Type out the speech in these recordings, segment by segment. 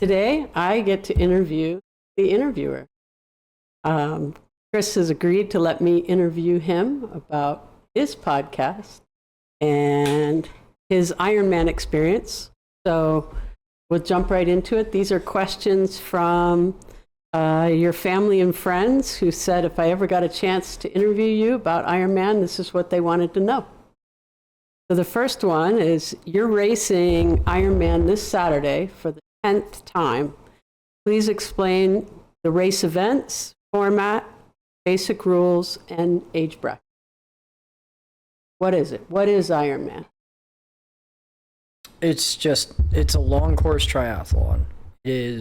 Today, I get to interview the interviewer. Chris has agreed to let me interview him about his podcast and his Ironman experience. So we'll jump right into it. These are questions from your family and friends who said if I ever got a chance to interview you about Ironman, this is what they wanted to know. So the first one is, you're racing Ironman this Saturday for the 10th time. Please explain the race events, format, basic rules, and age bracket. What is it? What is Ironman? It's a long course triathlon. There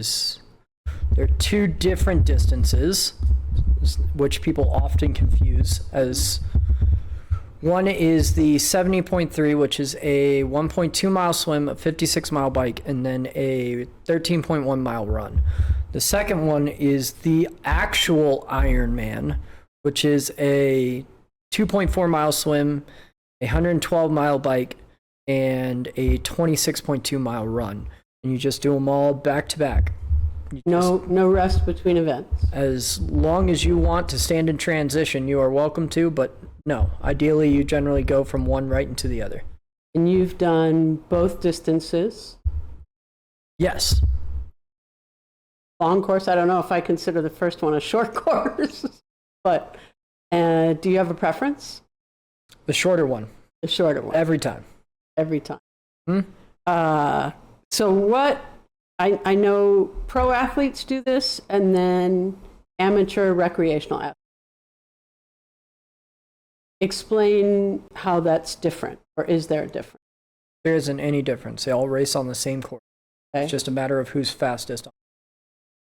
are two different distances, which people often confuse as. One is the 70.3, which is a 1.2 mile swim, a 56 mile bike, and then a 13.1 mile run. The second one is the actual Ironman, which is a 2.4 mile swim, a 112 mile bike, and a 26.2 mile run. And you just do them all back to back. No rest between events. As long as you want to stand in transition, you are welcome to, but no, ideally you generally go from one right into the other. And you've done both distances. Yes. Long course, I don't know if I consider the first one a short course, but do you have a preference? The shorter one. The shorter one. Every time. Every time. So what, I know pro athletes do this, and then amateur recreational athletes. Explain how that's different, or is there a difference? There isn't any difference. They all race on the same course. Okay. It's just a matter of who's fastest.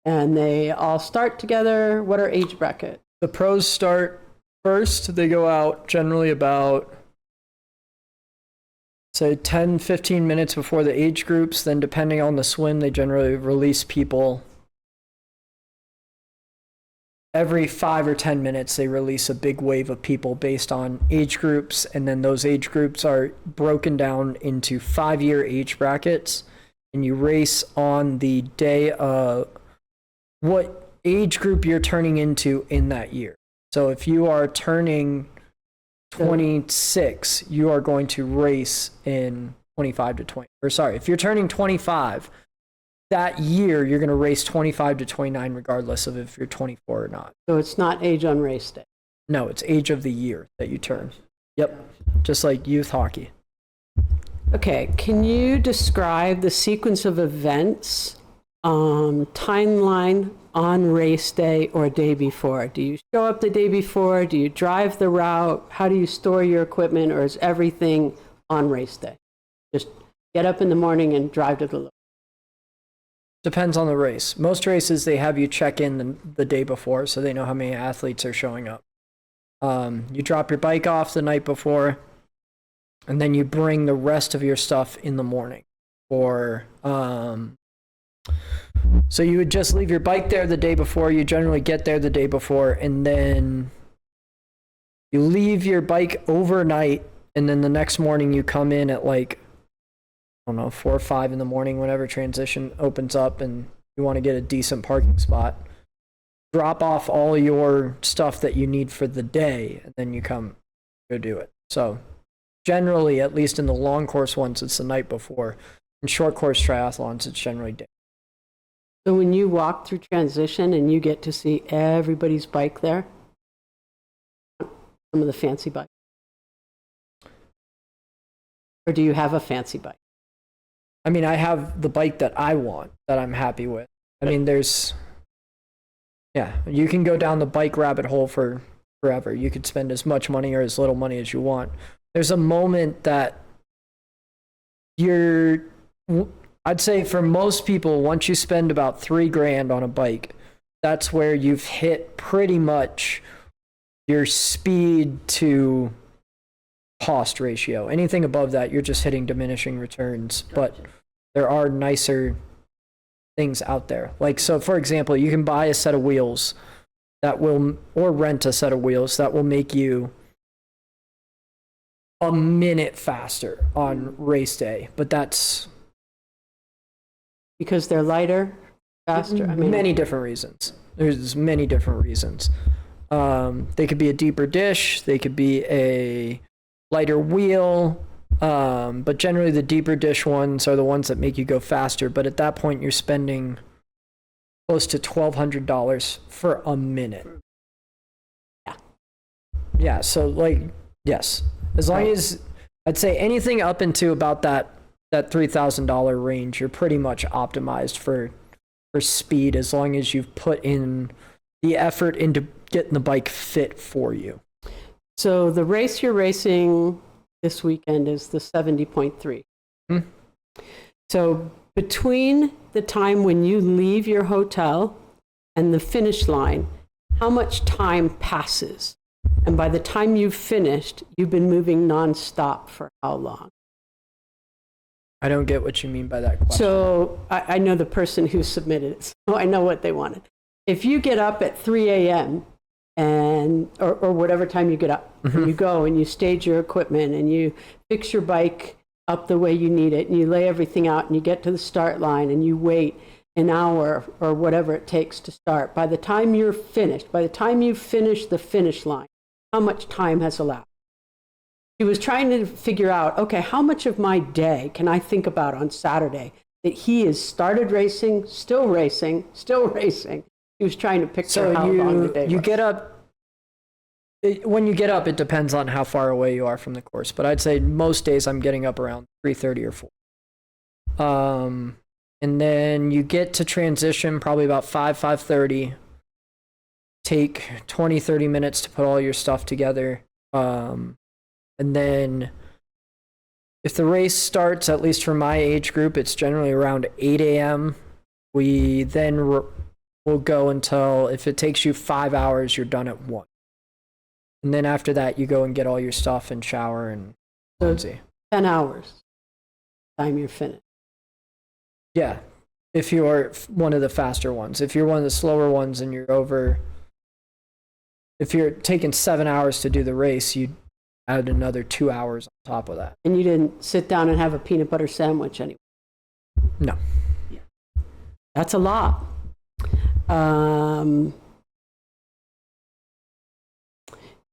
And they all start together. What are age brackets? The pros start first. They go out generally about, say, 10, 15 minutes before the age groups. Then depending on the swim, they generally release people. Every 5 or 10 minutes, they release a big wave of people based on age groups, and then those age groups are broken down into 5-year age brackets, and you race on the day of what age group you're turning into in that year. So if you are turning 26, you are going to race in 25 to 20. Or sorry, if you're turning 25, that year, you're going to race 25 to 29 regardless of if you're 24 or not. So it's not age on race day? No, it's age of the year that you turn. Yep, just like youth hockey. Okay, can you describe the sequence of events, timeline on race day or day before? Do you show up the day before? Do you drive the route? How do you store your equipment, or is everything on race day? Just get up in the morning and drive to the location? Depends on the race. Most races, they have you check in the day before so they know how many athletes are showing up. You drop your bike off the night before, and then you bring the rest of your stuff in the morning. So you would just leave your bike there the day before. You generally get there the day before, and then you leave your bike overnight, and then the next morning you come in at 4 or 5 in the morning, whenever transition opens up and you want to get a decent parking spot. Drop off all your stuff that you need for the day, and then you come go do it. So generally, at least in the long course ones, it's the night before. In short course triathlons, it's generally day. So when you walk through transition and you get to see everybody's bike there, some of the fancy bikes, or do you have a fancy bike? I mean, I have the bike that I want, that I'm happy with. I mean, you can go down the bike rabbit hole for forever. You could spend as much money or as little money as you want. There's a moment that I'd say for most people, once you spend about $3,000 on a bike, that's where you've hit pretty much your speed to cost ratio. Anything above that, you're just hitting diminishing returns. But there are nicer things out there. So for example, you can buy a set of wheels or rent a set of wheels that will make you a minute faster on race day. But that's because they're lighter? faster? I mean, many different reasons. There's many different reasons. They could be a deeper dish. They could be a lighter wheel. But generally the deeper dish ones are the ones that make you go faster. But at that point, you're spending close to $1,200 for a minute. Yeah. Yeah. So like, yes, as long as I'd say anything up into about that $3,000 range, you're pretty much optimized for speed, as long as you've put in the effort into getting the bike fit for you. So the race you're racing this weekend is the 70.3. So between the time when you leave your hotel and the finish line, how much time passes? And by the time you've finished, you've been moving nonstop for how long? I don't get what you mean by that question. So I know the person who submitted it, so I know what they wanted. If you get up at 3 a.m. or whatever time you get up, you go and you stage your equipment and you fix your bike up the way you need it, and you lay everything out and you get to the start line and you wait an hour or whatever it takes to start. By the time you're finished, by the time you finish the finish line, how much time has elapsed? He was trying to figure out, okay, how much of my day can I think about on Saturday that he has started racing, still racing, still racing. He was trying to picture how long the day was. You get up. When you get up, it depends on how far away you are from the course. But I'd say most days I'm getting up around 3:30 or 4. And then you get to transition probably about 5:30. Take 20, 30 minutes to put all your stuff together. And then if the race starts, at least for my age group, it's generally around 8 a.m. We then will go until, if it takes you 5 hours, you're done at 1. And then after that, you go and get all your stuff and shower and see. 10 hours time you're finished. Yeah, if you're one of the faster ones. If you're one of the slower ones and you're over, if you're taking 7 hours to do the race, you add another 2 hours on top of that. And you didn't sit down and have a peanut butter sandwich anyway? No. Yeah. That's a lot.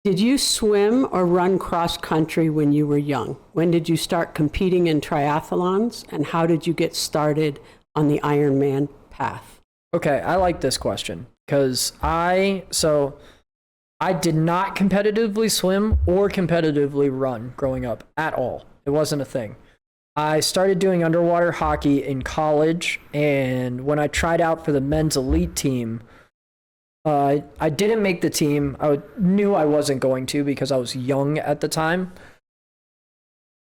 Did you swim or run cross country when you were young? When did you start competing in triathlons, and how did you get started on the Ironman path? Okay, I like this question because I did not competitively swim or competitively run growing up at all. It wasn't a thing. I started doing underwater hockey in college, and when I tried out for the men's elite team, I didn't make the team. I knew I wasn't going to because I was young at the time.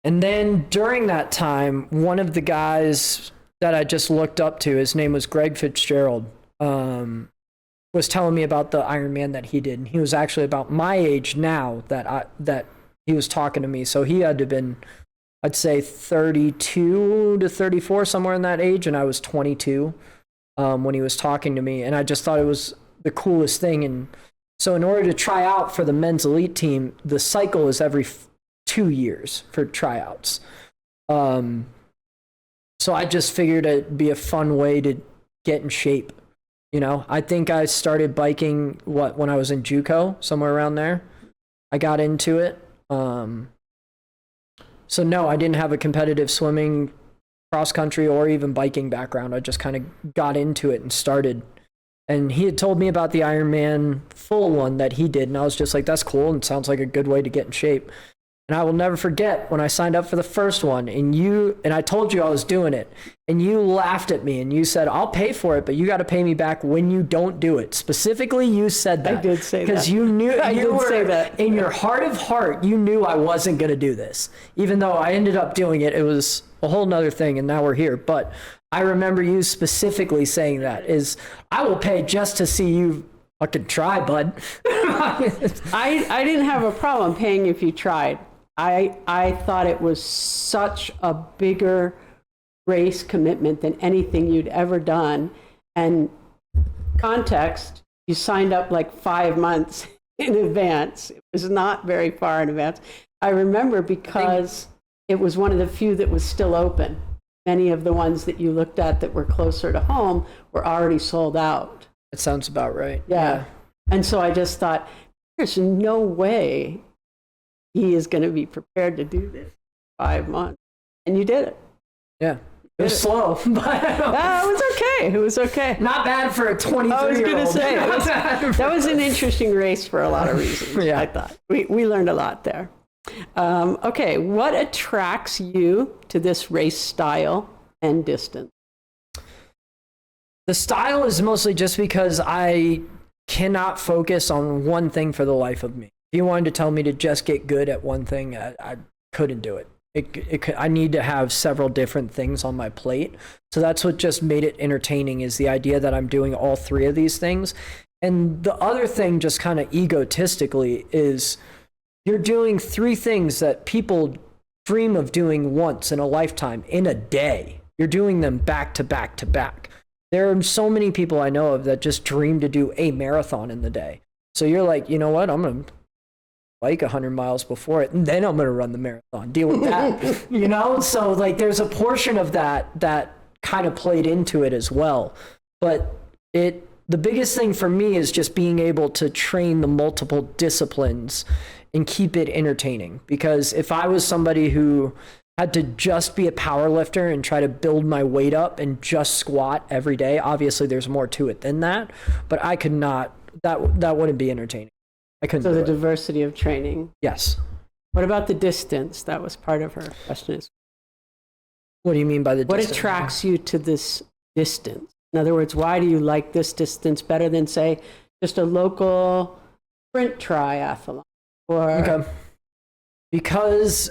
And then during that time, one of the guys that I just looked up to, his name was Greg Fitzgerald, was telling me about the Ironman that he did. And he was actually about my age now that he was talking to me. So he had to have been, I'd say 32 to 34, somewhere in that age. And I was 22 when he was talking to me. And I just thought it was the coolest thing. And so in order to try out for the men's elite team, the cycle is every 2 years for tryouts. So I just figured it'd be a fun way to get in shape. You know, I think I started biking when I was in JUCO, somewhere around there. I got into it. So no, I didn't have a competitive swimming, cross country, or even biking background. I just kind of got into it and started. And he had told me about the Ironman full one that he did, and I was just like, that's cool, and sounds like a good way to get in shape. And I will never forget when I signed up for the first one, and I told you I was doing it, and you laughed at me, and you said, I'll pay for it, but you got to pay me back when you don't do it. Specifically, you said that. I did say that. Because you knew, say that. In your heart of heart, you knew I wasn't going to do this. Even though I ended up doing it, it was a whole nother thing, and now we're here. But I remember you specifically saying that, is I will pay just to see you fucking try, bud. I didn't have a problem paying if you tried. I thought it was such a bigger race commitment than anything you'd ever done. And context, you signed up like 5 months in advance. It was not very far in advance. I remember because it was one of the few that was still open. many of the ones that you looked at that were closer to home were already sold out. That sounds about right. Yeah. And so I just thought, there's no way he is going to be prepared to do this in 5 months. And you did it. Yeah. It was slow, but it was okay. It was okay. Not bad for a 23-year-old. I was going to say, that was an interesting race for a lot of reasons, Yeah. I thought. We learned a lot there. Okay, what attracts you to this race style and distance? The style is mostly just because I cannot focus on one thing for the life of me. If you wanted to tell me to just get good at one thing, I couldn't do it. I need to have several different things on my plate. So that's what just made it entertaining, is the idea that I'm doing all three of these things. And the other thing, just kind of egotistically, is you're doing three things that people dream of doing once in a lifetime, in a day. You're doing them back to back to back. There are so many people I know of that just dream to do a marathon in the day. So you're like, you know what? I'm going to bike 100 miles before it, and then I'm going to run the marathon. Deal with that, you know? So like there's a portion of that kind of played into it as well. But the biggest thing for me is just being able to train the multiple disciplines and keep it entertaining. Because if I was somebody who had to just be a power lifter and try to build my weight up and just squat every day, obviously there's more to it than that, but I could not, that wouldn't be entertaining. I couldn't So do the it. diversity of training. Yes. What about the distance? That was part of her question. What do you mean by the What distance? attracts you to this distance? In other words, why do you like this distance better than, say, just a local sprint triathlon? Okay. Because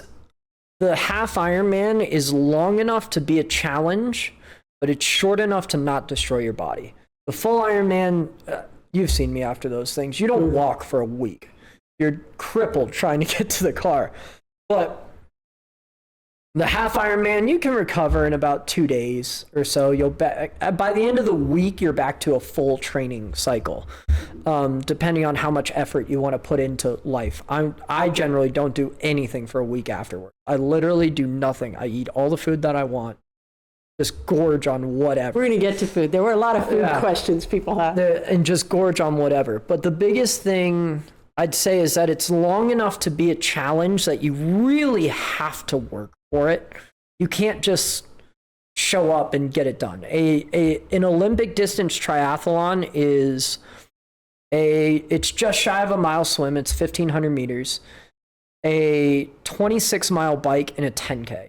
the half Ironman is long enough to be a challenge, but it's short enough to not destroy your body. The full Ironman, you've seen me after those things. You don't walk for a week. You're crippled trying to get to the car. But the half Ironman, you can recover in about 2 days or so. By the end of the week, you're back to a full training cycle, depending on how much effort you want to put into life. I generally don't do anything for a week afterward. I literally do nothing. I eat all the food that I want, just gorge on whatever. We're going to get to food. There were a lot of food questions people have. And just gorge on whatever. But the biggest thing I'd say is that it's long enough to be a challenge that you really have to work for it. You can't just show up and get it done. An Olympic distance triathlon is it's just shy of a mile swim. It's 1,500 meters, a 26-mile bike, and a 10K.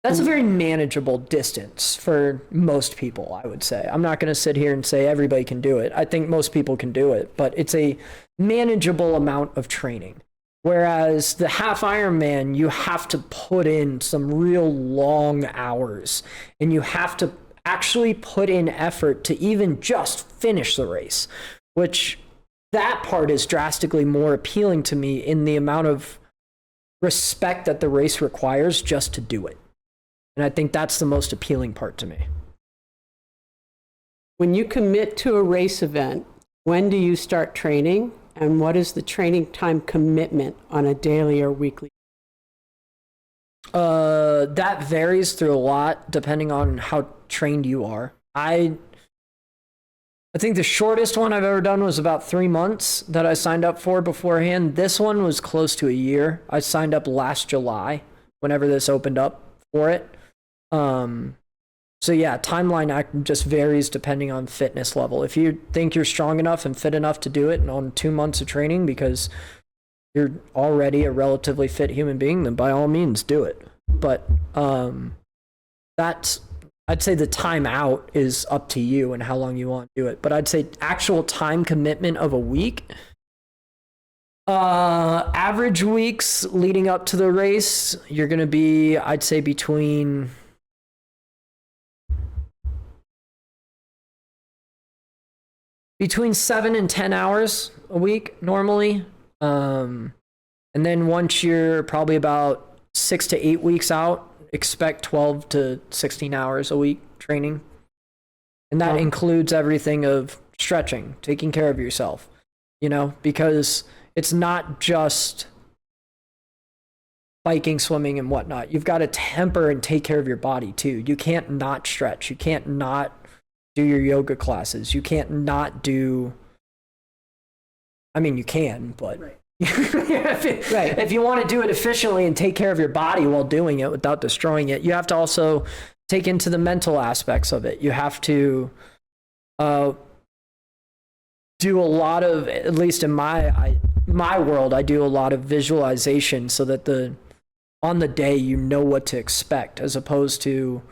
That's a very manageable distance for most people, I would say. I'm not going to sit here and say everybody can do it. I think most people can do it, but it's a manageable amount of training. Whereas the half Ironman, you have to put in some real long hours, and you have to actually put in effort to even just finish the race, which that part is drastically more appealing to me in the amount of respect that the race requires just to do it. And I think that's the most appealing part to me. When you commit to a race event, when do you start training? And what is the training time commitment on a daily or weekly? That varies through a lot depending on how trained you are. I think the shortest one I've ever done was about 3 months that I signed up for beforehand. This one was close to a year. I signed up last July, whenever this opened up for it. So yeah, timeline just varies depending on fitness level. If you think you're strong enough and fit enough to do it and on 2 months of training because you're already a relatively fit human being, then by all means do it. But I'd say the time out is up to you and how long you want to do it. But I'd say actual time commitment of a week, average weeks leading up to the race, you're going to be, I'd say, between 7 and 10 hours a week normally. And then once you're probably about 6 to 8 weeks out, expect 12 to 16 hours a week training. And that includes everything of stretching, taking care of yourself, because it's not just biking, swimming, and whatnot, you've got to temper and take care of your body too. You can't not stretch. You can't not do your yoga classes. You can't not do, I mean, you can, but Right. if you want to do it efficiently and take care of your body while doing it without destroying it, you have to also take into the mental aspects of it. You have to do a lot of, at least in my world, I do a lot of visualization so that on the day you know what to expect, as opposed to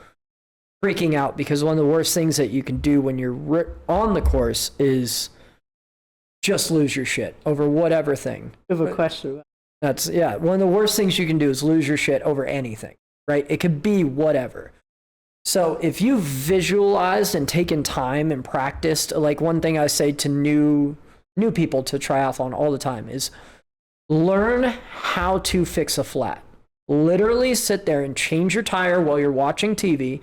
freaking out, because one of the worst things that you can do when you're on the course is just lose your shit over whatever thing. I have a question. That's, yeah, one of the worst things you can do is lose your shit over anything, right? It could be whatever. So if you've visualized and taken time and practiced, like one thing I say to new people to triathlon all the time is learn how to fix a flat. Literally sit there and change your tire while you're watching TV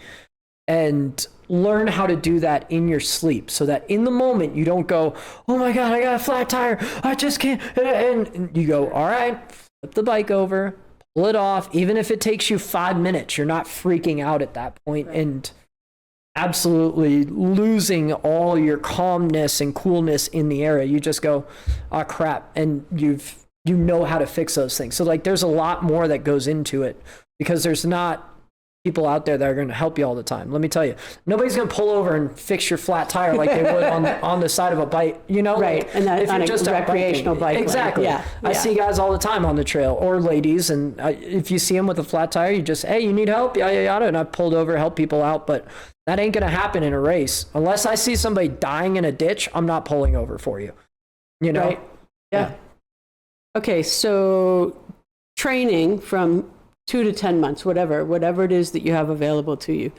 and learn how to do that in your sleep, so that in the moment you don't go, oh my God, I got a flat tire, I just can't. And you go, all right, flip the bike over, pull it off. Even if it takes you 5 minutes, you're not freaking out at that point and absolutely losing all your calmness and coolness in the area. You just go, oh crap. And you know how to fix those things. So like there's a lot more that goes into it, because there's not people out there that are going to help you all the time. Let me tell you, nobody's going to pull over and fix your flat tire like they would on the side of a bike, you know? Right, and that, if on you're a just recreational bike lane. Exactly. Yeah, I see guys all the time on the trail, or ladies, and if you see them with a flat tire, you just, hey, you need help? Yada, yada, and I've pulled over, help people out, but that ain't going to happen in a race. Unless I see somebody dying in a ditch, I'm not pulling over for you, you know? Right. Yeah. Okay, so training from 2 to 10 months, whatever it is that you have available to you.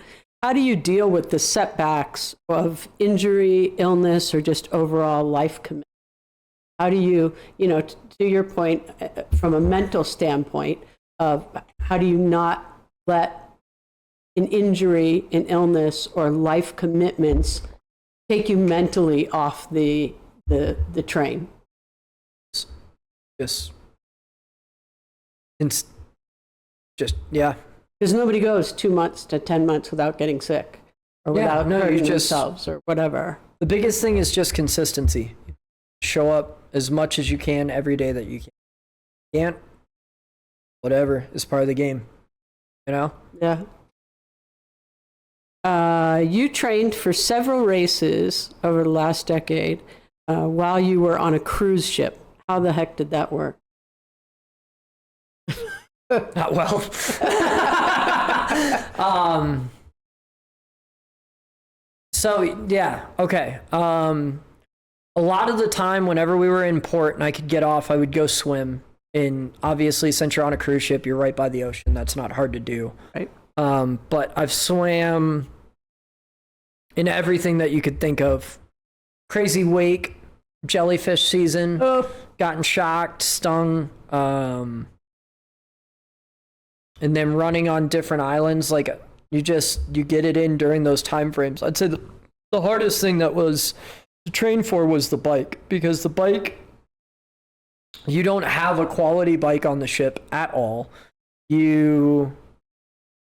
How do you deal with the setbacks of injury, illness, or just overall life commitment? How do you, to your point, from a mental standpoint, of how do you not let an injury, an illness, or life commitments take you mentally off the train? Yeah. Because nobody goes 2 months to 10 months without getting sick or without hurting themselves or whatever. The biggest thing is just consistency. Show up as much as you can every day that you can. Can't, whatever, is part of the game, you know? Yeah. You trained for several races over the last decade while you were on a cruise ship. How the heck did that work? Not well. So yeah, okay. A lot of the time whenever we were in port and I could get off, I would go swim. And obviously, since you're on a cruise ship, you're right by the ocean. That's not hard to do. Right. But I've swam in everything that you could think of. Crazy wake, jellyfish season, gotten shocked, stung, and then running on different islands. Like you get it in during those time frames. I'd say the hardest thing that was to train for was the bike, because the bike, you don't have a quality bike on the ship at all. You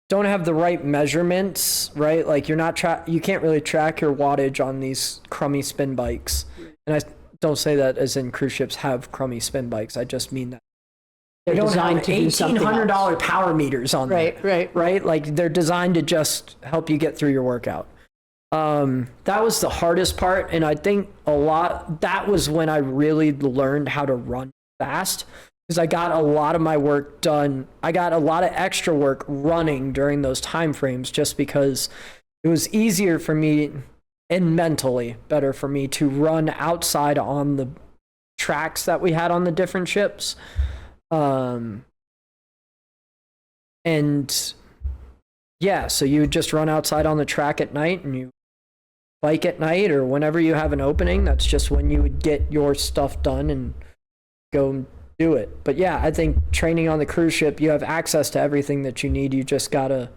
don't have the right measurements, right? Like you're not you can't really track your wattage on these crummy spin bikes. And I don't say that as in cruise ships have crummy spin bikes. I just mean that they don't have $1,800 power meters on them. Right. Like they're designed to just help you get through your workout. That was the hardest part. And I think that was when I really learned how to run fast, because I got a lot of my work done. I got a lot of extra work running during those time frames, just because it was easier for me and mentally better for me to run outside on the tracks that we had on the different ships. And yeah, so you would just run outside on the track at night, and you bike at night, or whenever you have an opening. That's just when you would get your stuff done and go and do it. But yeah, I think training on the cruise ship, you have access to everything that you need. You just gotta,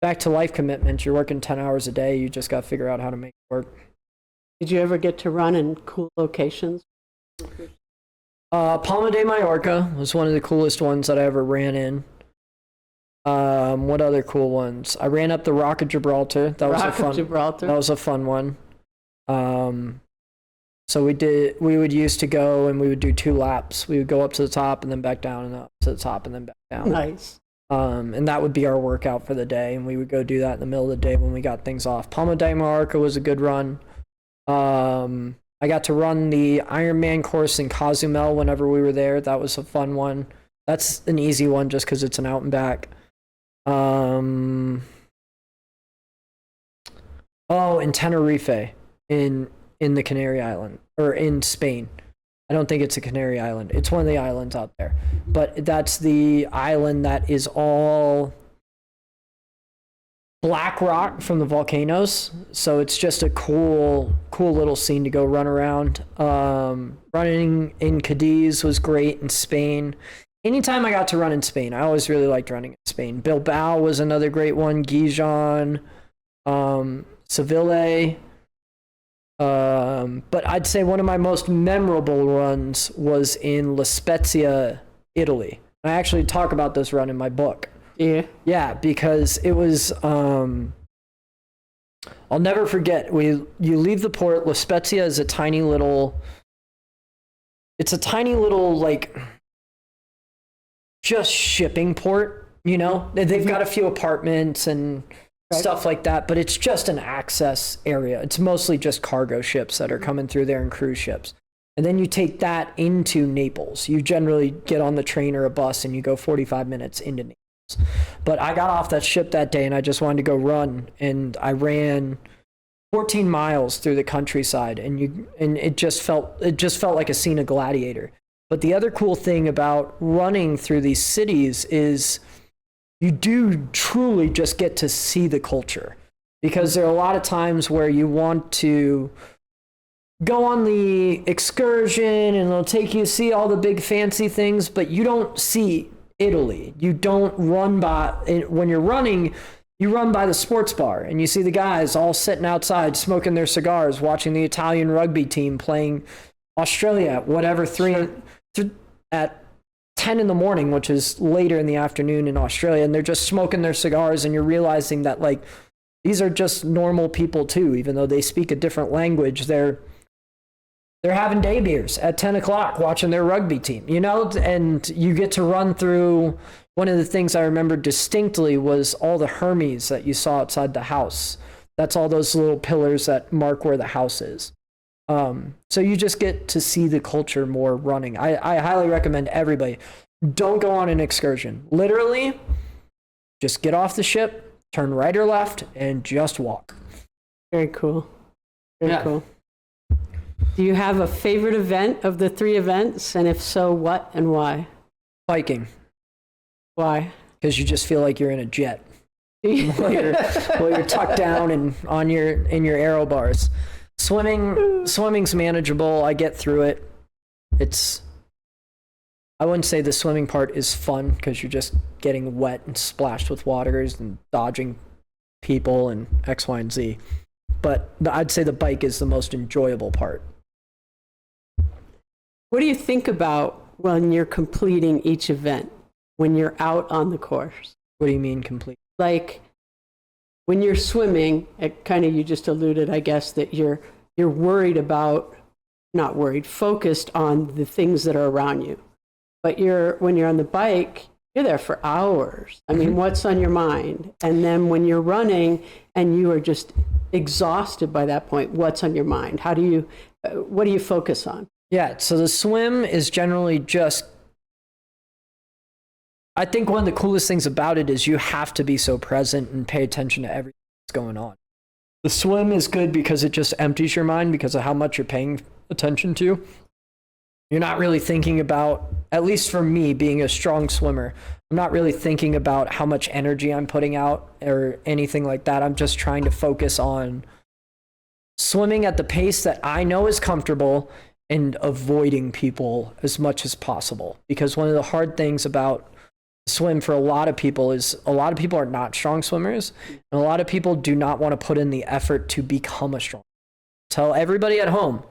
back to life commitment, you're working 10 hours a day. You just gotta figure out how to make it work. Did you ever get to run in cool locations? Palma de Mallorca was one of the coolest ones that I ever ran in. What other cool ones? I ran up the Rock of Gibraltar. That was Gibraltar. That was a fun one. So we would used to go and we would do 2 laps. We would go up to the top and then back down and up to the top and then back down. Nice. And that would be our workout for the day. And we would go do that in the middle of the day when we got things off. Palma de Mallorca was a good run. I got to run the Ironman course in Cozumel whenever we were there. That was a fun one. That's an easy one just because it's an out and back. In Tenerife in the Canary Island, or in Spain. I don't think it's a Canary Island. It's one of the islands out there. But that's the island that is all black rock from the volcanoes. So it's just a cool little scene to go run around. Running in Cadiz was great in Spain. Anytime I got to run in Spain, I always really liked running in Spain. Bilbao was another great one. Gijon, Seville. But I'd say one of my most memorable runs was in La Spezia, Italy. I actually talk about this run in my book. Yeah, because it was, I'll never forget. You leave the port. La Spezia is a tiny little, like, just shipping port, you know? They've got a few apartments and stuff like that, but it's just an access area. It's mostly just cargo ships that are coming through there and cruise ships. And then you take that into Naples. You generally get on the train or a bus and you go 45 minutes into Naples. But I got off that ship that day and I just wanted to go run, and I ran 14 miles through the countryside, and it just felt like a scene of Gladiator. But the other cool thing about running through these cities is you do truly just get to see the culture, because there are a lot of times where you want to go on the excursion and it'll take you to see all the big fancy things, but you don't see Italy. You don't run by, when you're running, you run by the sports bar and you see the guys all sitting outside smoking their cigars, watching the Italian rugby team playing Australia at whatever, at 10 in the morning, which is later in the afternoon in Australia, and they're just smoking their cigars, and you're realizing that, like, these are just normal people too, even though they speak a different language. They're having day beers at 10 o'clock watching their rugby team, you know? And you get to run through. One of the things I remember distinctly was all the Hermes that you saw outside the house. That's all those little pillars that mark where the house is. So you just get to see the culture more running. I highly recommend everybody, don't go on an excursion. Literally, just get off the ship, turn right or left, and just walk. Very cool. Very cool. Do you have a favorite event of the 3 events? And if so, what and why? Biking. Why? Because you just feel like you're in a jet while you're tucked down and in your aero bars. Swimming's manageable. I get through it. I wouldn't say the swimming part is fun because you're just getting wet and splashed with waters and dodging people and X, Y, and Z. But I'd say the bike is the most enjoyable part. What do you think about when you're completing each event, when you're out on the course? What do you mean complete? Like, when you're swimming, it kind of, you just alluded, I guess, that you're worried about, not worried, focused on the things that are around you. But when you're on the bike, you're there for hours. I mean, what's on your mind? And then when you're running and you are just exhausted by that point, what's on your mind? What do you focus on? Yeah, so the swim is generally just, I think one of the coolest things about it is you have to be so present and pay attention to everything that's going on. The swim is good because it just empties your mind because of how much you're paying attention to. You're not really thinking about, at least for me being a strong swimmer, I'm not really thinking about how much energy I'm putting out or anything like that. I'm just trying to focus on swimming at the pace that I know is comfortable and avoiding people as much as possible. Because one of the hard things about swim for a lot of people is a lot of people are not strong swimmers, and a lot of people do not want to put in the effort to become a strong. Tell everybody at home,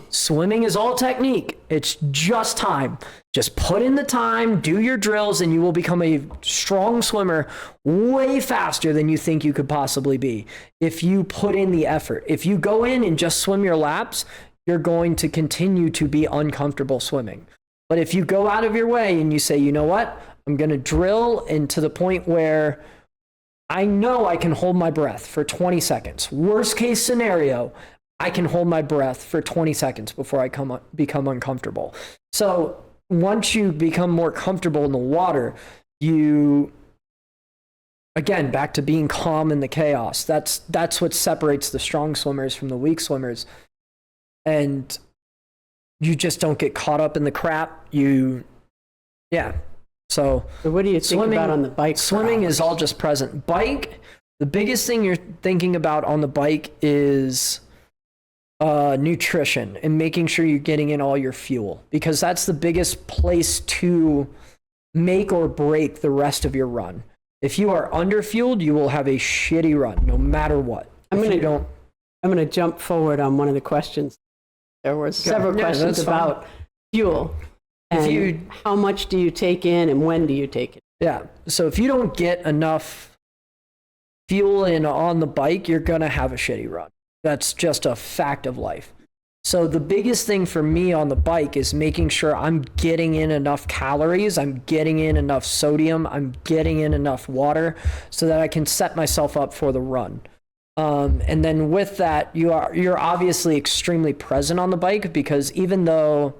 Swimming is all technique. It's just time. Just put in the time, do your drills, and you will become a strong swimmer way faster than you think you could possibly be if you put in the effort. If you go in and just swim your laps, you're going to continue to be uncomfortable swimming. But if you go out of your way and you say, you know what, I'm going to drill, and to the point where I know I can hold my breath for 20 seconds. Worst case scenario, I can hold my breath for 20 seconds before I become uncomfortable. So once you become more comfortable in the water, you, again, back to being calm in the chaos. That's what separates the strong swimmers from the weak swimmers. And you just don't get caught up in the crap. So what do you think about on the bike? Swimming is all just present. Bike, the biggest thing you're thinking about on the bike is nutrition and making sure you're getting in all your fuel, because that's the biggest place to make or break the rest of your run. If you are underfueled, you will have a shitty run no matter what. I'm going to jump forward on one of the questions. There were several questions about fuel and how much do you take in and when do you take it? Yeah. So if you don't get enough fuel in on the bike, you're going to have a shitty run. That's just a fact of life. So the biggest thing for me on the bike is making sure I'm getting in enough calories, I'm getting in enough sodium, I'm getting in enough water so that I can set myself up for the run. And then with that, you're obviously extremely present on the bike, because even though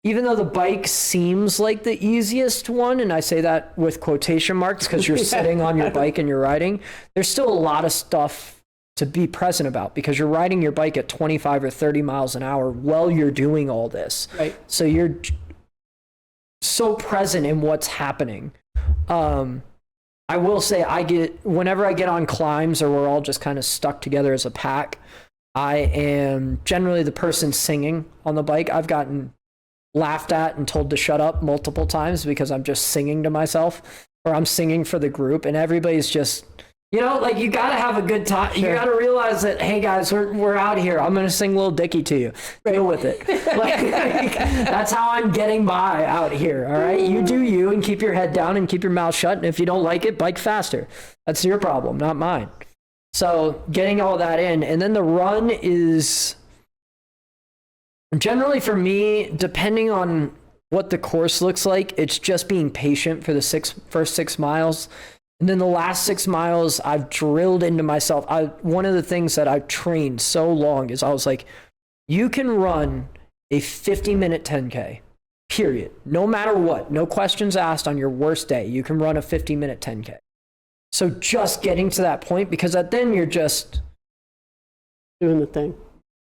the bike seems like the easiest one, and I say that with quotation marks because you're sitting on your bike and you're riding, there's still a lot of stuff to be present about, because you're riding your bike at 25 or 30 miles an hour while you're doing all this. Right. So you're so present in what's happening. I will say whenever I get on climbs or we're all just kind of stuck together as a pack, I am generally the person singing on the bike. I've gotten laughed at and told to shut up multiple times because I'm just singing to myself, or I'm singing for the group, and everybody's just, you got to have a good time. Sure. You got to realize that, hey guys, we're out here. I'm going to sing Lil Dicky to you. Deal with it. That's how I'm getting by out here. All right. You do you, and keep your head down and keep your mouth shut. And if you don't like it, bike faster. That's your problem, not mine. So getting all that in. And then the run is generally, for me, depending on what the course looks like, it's just being patient for the first 6 miles. And then the last 6 miles, I've drilled into myself. One of the things that I've trained so long is I was like, you can run a 50-minute 10K, period. No matter what, no questions asked. On your worst day, you can run a 50-minute 10K. So just getting to that point, because then you're just doing the thing.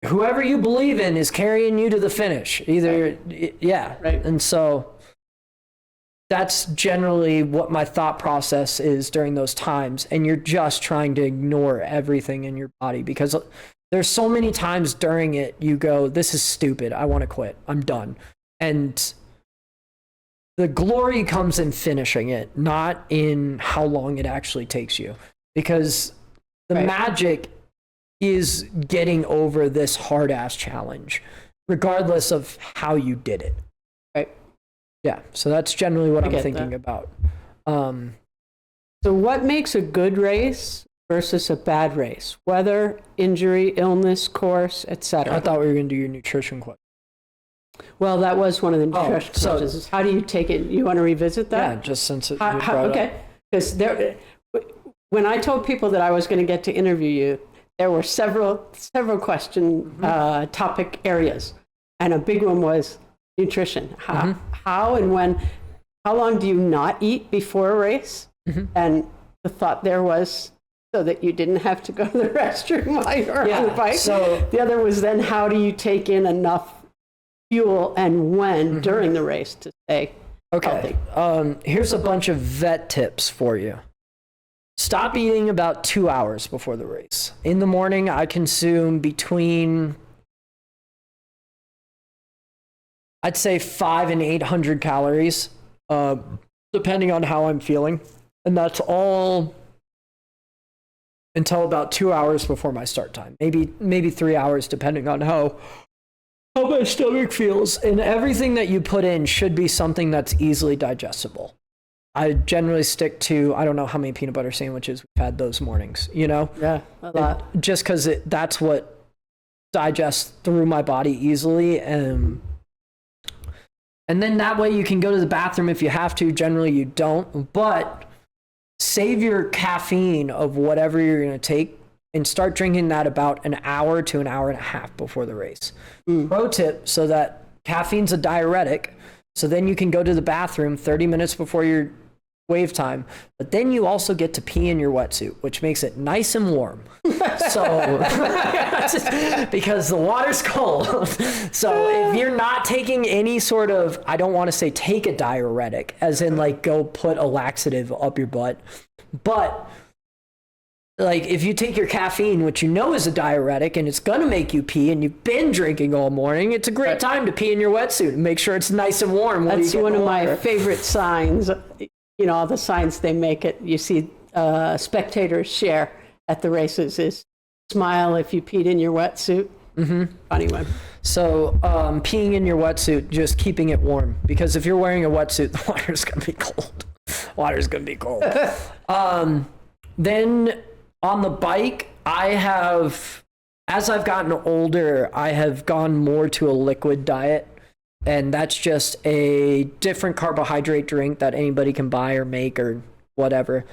Whoever you believe in is carrying you to the finish. Right. And so that's generally what my thought process is during those times. And you're just trying to ignore everything in your body, because there's so many times during it you go, this is stupid. I want to quit. I'm done. And the glory comes in finishing it, not in how long it actually takes you, because the magic is getting over this hard ass challenge, regardless of how you did it. Right. Yeah, so that's generally what I'm thinking about. So what makes a good race versus a bad race? Weather, injury, illness, course, etc. I thought we were going to do your nutrition question. Well, that was one of the nutrition questions. How do you take it? You want to revisit that? Yeah, just since it okay. Because when I told people that I was going to get to interview you, there were several question topic areas, and a big one was nutrition. How and when, how long do you not eat before a race? And the thought there was so that you didn't have to go to the restroom while you're on the bike. So the other was then, how do you take in enough fuel and when during the race to stay healthy? Here's a bunch of vet tips for you. Stop eating about 2 hours before the race. In the morning, I consume between, I'd say 500 and 800 calories, depending on how I'm feeling. And that's all until about 2 hours before my start time. Maybe 3 hours, depending on how my stomach feels. And everything that you put in should be something that's easily digestible. I generally stick to, I don't know how many peanut butter sandwiches we've had those mornings, you know? Yeah, a lot. Just because that's what digests through my body easily. And then that way you can go to the bathroom if you have to. Generally you don't, but save your caffeine of whatever you're going to take and start drinking that about an hour to an hour and a half before the race. Pro tip, so that caffeine's a diuretic, so then you can go to the bathroom 30 minutes before your wave time, but then you also get to pee in your wetsuit, which makes it nice and warm. So, because the water's cold. So if you're not taking any sort of, I don't want to say take a diuretic, as in like go put a laxative up your butt, but like if you take your caffeine, which you know is a diuretic and it's going to make you pee and you've been drinking all morning, it's a great time to pee in your wetsuit and make sure it's nice and warm. That's one of my favorite signs. You know, all the signs they make it. You see spectators share at the races is smile if you peed in your wetsuit. Funny one. So peeing in your wetsuit, just keeping it warm, because if you're wearing a wetsuit, the water's going to be cold. Water's going to be cold. Then on the bike, as I've gotten older, I have gone more to a liquid diet. And that's just a different carbohydrate drink that anybody can buy or make or whatever.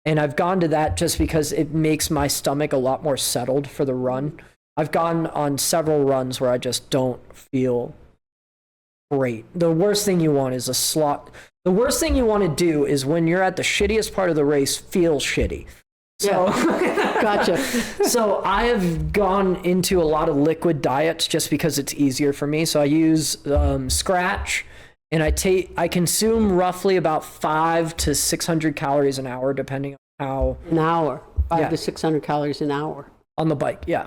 And I've gone to that just because it makes my stomach a lot more settled for the run. I've gone on several runs where I just don't feel great. The worst thing you want is the worst thing you want to do is when you're at the shittiest part of the race, feel shitty. So, Gotcha. So I have gone into a lot of liquid diets just because it's easier for me. So I use Scratch, and I consume roughly about 500 to 600 calories an hour, depending on how. An hour, 500 to 600 calories an hour on the bike. Yeah.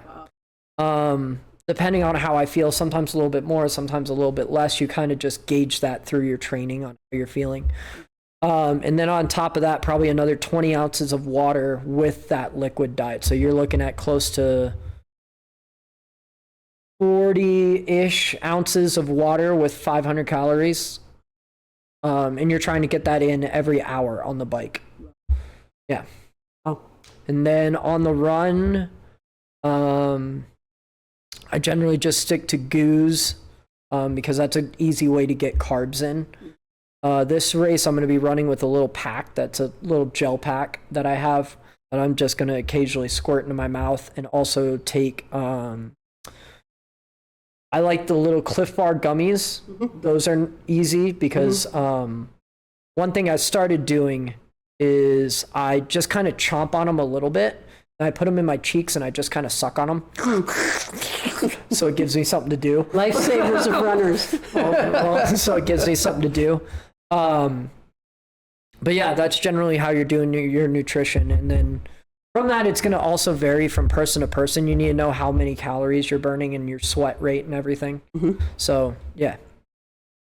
Depending on how I feel, sometimes a little bit more, sometimes a little bit less. You kind of just gauge that through your training on how you're feeling. And then on top of that, probably another 20 ounces of water with that liquid diet. So you're looking at close to 40-ish ounces of water with 500 calories. And you're trying to get that in every hour on the bike. Yeah. Oh. And then on the run, I generally just stick to goos because that's an easy way to get carbs in. This race, I'm going to be running with a little pack. That's a little gel pack that I have that I'm just going to occasionally squirt into my mouth, and also take, I like the little Cliff Bar gummies. Those are easy because one thing I started doing is I just kind of chomp on them a little bit, and I put them in my cheeks and I just kind of suck on them. So it gives me something to do. Lifesavers of runners. So it gives me something to do. But yeah, that's generally how you're doing your nutrition. And then from that, it's going to also vary from person to person. You need to know how many calories you're burning and your sweat rate and everything. So yeah.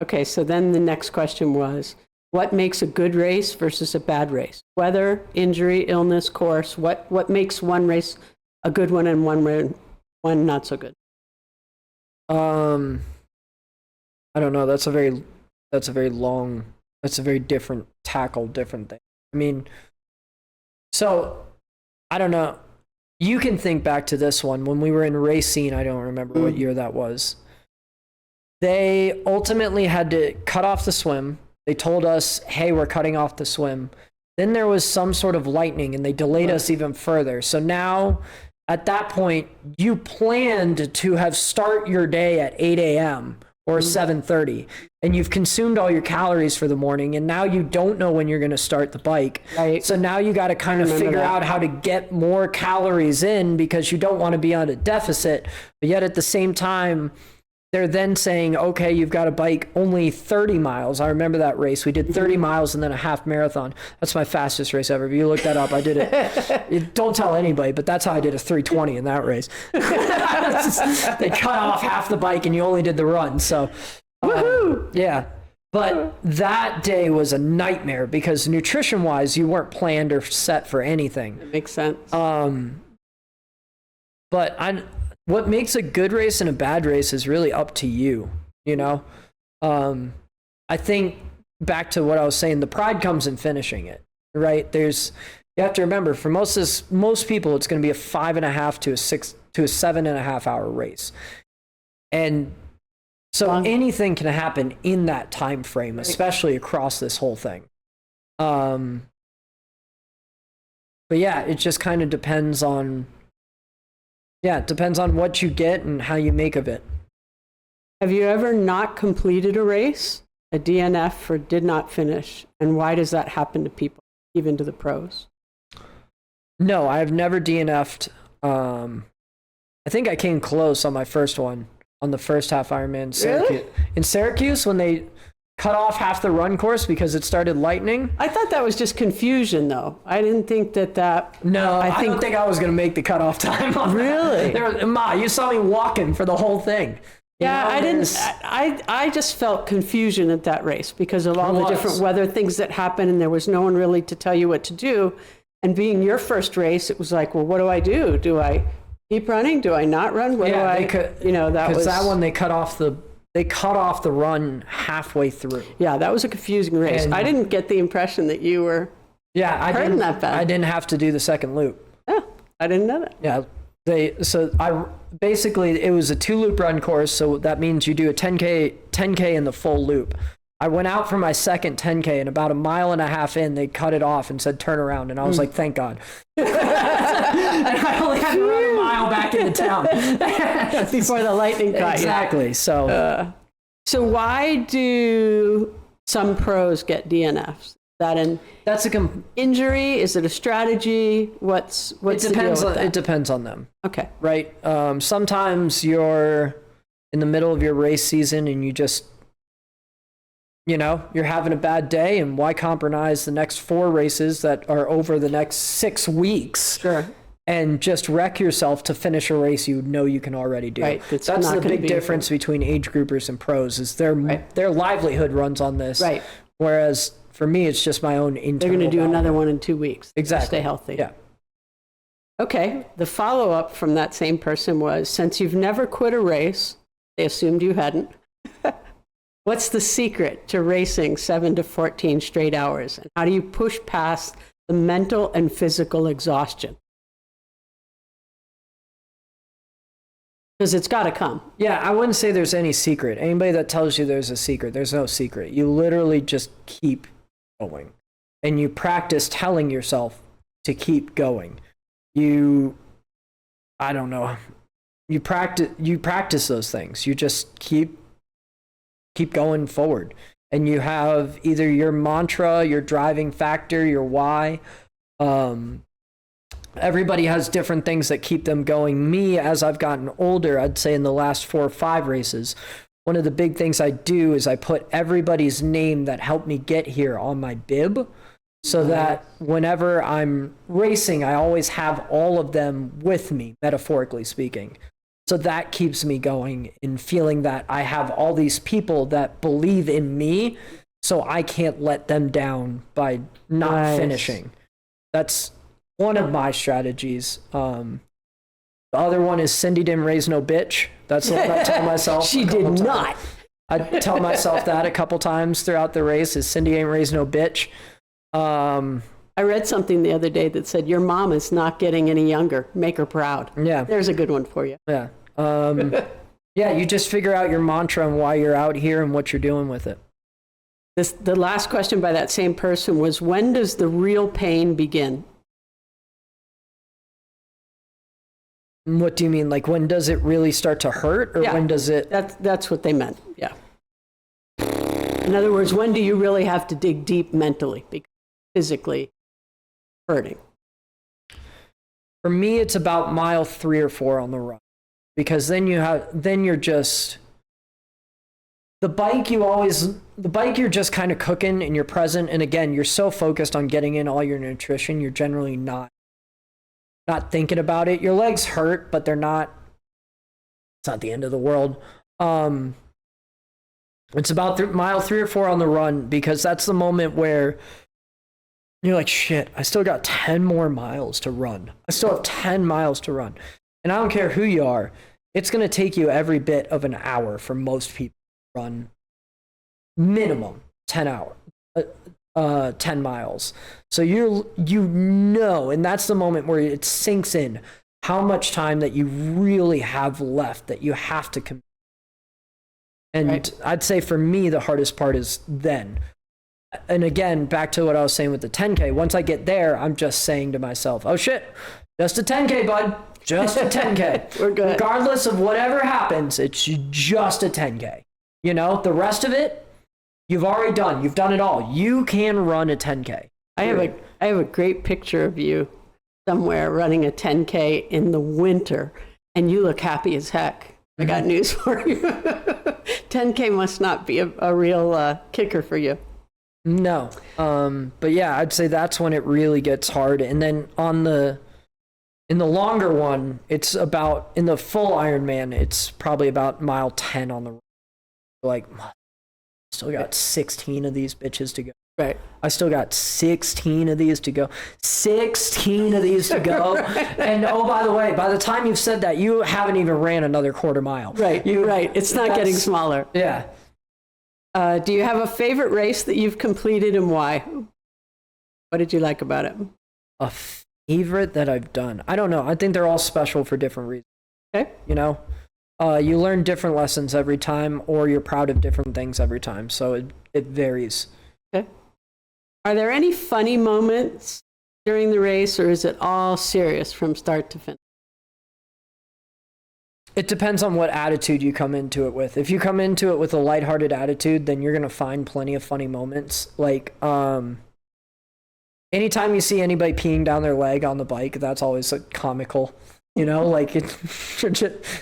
Okay, so then the next question was, what makes a good race versus a bad race? Weather, injury, illness, course. What makes one race a good one and one not so good? I don't know. That's a very different thing. I mean, so I don't know. You can think back to this one when we were in Racine. I don't remember what year that was. They ultimately had to cut off the swim. They told us, hey, we're cutting off the swim. Then there was some sort of lightning and they delayed us even further. So now at that point, you planned to have start your day at 8 a.m. or 7:30, and you've consumed all your calories for the morning, and now you don't know when you're going to start the bike. Right. So now you got to kind of figure out how to get more calories in because you don't want to be on a deficit, but yet at the same time, they're then saying, okay, you've got to bike only 30 miles. I remember that race. We did 30 miles and then a half marathon. That's my fastest race ever. If you look that up, I did it. Don't tell anybody, but that's how I did a 3:20 in that race. They cut off half the bike and you only did the run. So, Woohoo! Yeah. But that day was a nightmare because nutrition wise, you weren't planned or set for anything. That makes sense. But what makes a good race and a bad race is really up to you, you know? I think back to what I was saying, the pride comes in finishing it, right? You have to remember, for most people, it's going to be a 5.5 to a 7.5 hour race. And so anything can happen in that time frame, especially across this whole thing. But yeah, it just kind of depends on what you get and how you make of it. Have you ever not completed a race, a DNF, or did not finish? And why does that happen to people, even to the pros? No, I've never DNF'd. I think I came close on my first one, on the first half Ironman. Really? In Syracuse, when they cut off half the run course because it started lightning. I thought that was just confusion, though. I didn't think that. No, I don't think I was going to make the cutoff time. Really? You saw me walking for the whole thing. Yeah, I didn't. I just felt confusion at that race because of all the different weather things that happened, and there was no one really to tell you what to do. And being your first race, it was like, well, what do I do? Do I keep running? Do I not run? What do I? That one they cut off the run halfway through. Yeah, that was a confusing race. And I didn't get the impression that you were. Yeah, hurting that bad. I didn't have to do the second loop. Yeah, I didn't know that. Yeah. Basically it was a 2-loop run course, so that means you do a 10K in the full loop. I went out for my second 10K, and about 1.5 miles in, they cut it off and said turn around, and I was like, thank God. And I only had to run 1 mile back into town before the lightning caught you. Exactly. So why do some pros get DNFs? That's an injury? Is it a strategy? What's the deal with that? It depends on them. Okay. Right. Sometimes you're in the middle of your race season and you just, you're having a bad day, and why compromise the next 4 races that are over the next 6 weeks? Sure. And just wreck yourself to finish a race you know you can already do. Right. That's the big difference between age groupers and pros, is their livelihood runs on this. Right. Whereas for me, it's just my own internal. They're going to do another one in 2 weeks. Exactly. Stay healthy. Yeah. Okay. The follow-up from that same person was, since you've never quit a race, they assumed you hadn't. What's the secret to racing 7 to 14 straight hours? And how do you push past the mental and physical exhaustion? Because it's got to come. Yeah, I wouldn't say there's any secret. Anybody that tells you there's a secret, there's no secret. You literally just keep going. And you practice telling yourself to keep going. You practice those things. You just keep going forward. And you have either your mantra, your driving factor, your why. Everybody has different things that keep them going. Me, as I've gotten older, I'd say in the last 4 or 5 races, one of the big things I do is I put everybody's name that helped me get here on my bib, so that whenever I'm racing, I always have all of them with me, metaphorically speaking. So that keeps me going in feeling that I have all these people that believe in me, so I can't let them down by not finishing. That's one of my strategies. The other one is Cindy didn't raise no bitch. That's what I tell myself. She did not. I tell myself that a couple times throughout the race, is Cindy ain't raised no bitch. I read something the other day that said, your mom is not getting any younger. Make her proud. Yeah. There's a good one for you. Yeah. Yeah, you just figure out your mantra and why you're out here and what you're doing with it. The last question by that same person was, when does the real pain begin? What do you mean? Like, when does it really start to hurt, or when does it? That's what they meant. Yeah. In other words, when do you really have to dig deep mentally, because physically hurting? For me, it's about mile 3 or 4 on the run, because then you're just the bike. You're just kind of cooking and you're present. And again, you're so focused on getting in all your nutrition, you're generally not thinking about it. Your legs hurt, but it's not the end of the world. It's about mile 3 or 4 on the run, because that's the moment where you're like, shit, I still got 10 more miles to run. I still have 10 miles to run. And I don't care who you are, it's going to take you every bit of an hour for most people to run minimum 10 miles. So and that's the moment where it sinks in how much time that you really have left that you have to commit. And right. I'd say for me, the hardest part is then. And again, back to what I was saying with the 10K, once I get there, I'm just saying to myself, oh shit, just a 10K, bud. Just a 10K. We're good. Regardless of whatever happens, it's just a 10K. You know, the rest of it, you've already done. You've done it all. You can run a 10K. I have a great picture of you somewhere running a 10K in the winter, and you look happy as heck. I got news for you. 10K must not be a real kicker for you. No. But yeah, I'd say that's when it really gets hard. And then in the longer one, it's about, in the full Ironman, it's probably about mile 10 on the road. Like, still got 16 of these bitches to go. Right. I still got 16 of these to go. 16 of these to go. And oh, by the way, by the time you've said that, you haven't even ran another quarter mile. Right. Right. It's not getting smaller. Yeah. Do you have a favorite race that you've completed, and why? What did you like about it? A favorite that I've done? I don't know. I think they're all special for different reasons. Okay. You know? You learn different lessons every time, or you're proud of different things every time. So it varies. Okay. Are there any funny moments during the race, or is it all serious from start to finish? It depends on what attitude you come into it with. If you come into it with a lighthearted attitude, then you're going to find plenty of funny moments. Like, anytime you see anybody peeing down their leg on the bike, that's always like comical. You know, like,